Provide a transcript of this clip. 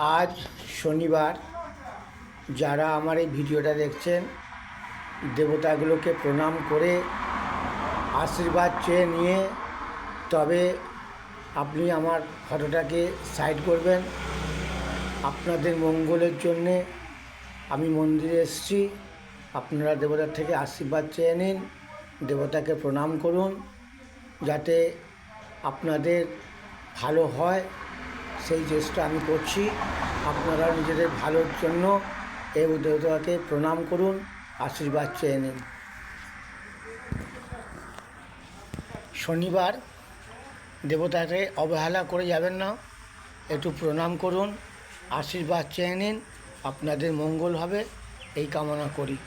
আজ শনিবার। যারা আমার এই ভিডিওটা দেখছেন, দেবতাগুলোকে প্রণাম করে আশীর্বাদ চেয়ে নিয়ে তবে আপনি আমার ফটোটাকে সাইড করবেন। আপনাদের মঙ্গলের জন্যে আমি মন্দিরে এসেছি। আপনারা দেবতার থেকে আশীর্বাদ চেয়ে নিন, দেবতাকে প্রণাম করুন, যাতে আপনাদের ভালো হয় সেই চেষ্টা আমি করছি। আপনারা নিজেদের ভালোর জন্য এই দেবতাকে প্রণাম করুন, আশীর্বাদ চেয়ে নিন। শনিবার, দেবতাকে অবহেলা করে যাবেন না, একটু প্রণাম করুন, আশীর্বাদ চেয়ে নিন, আপনাদের মঙ্গল হবে এই কামনা করি।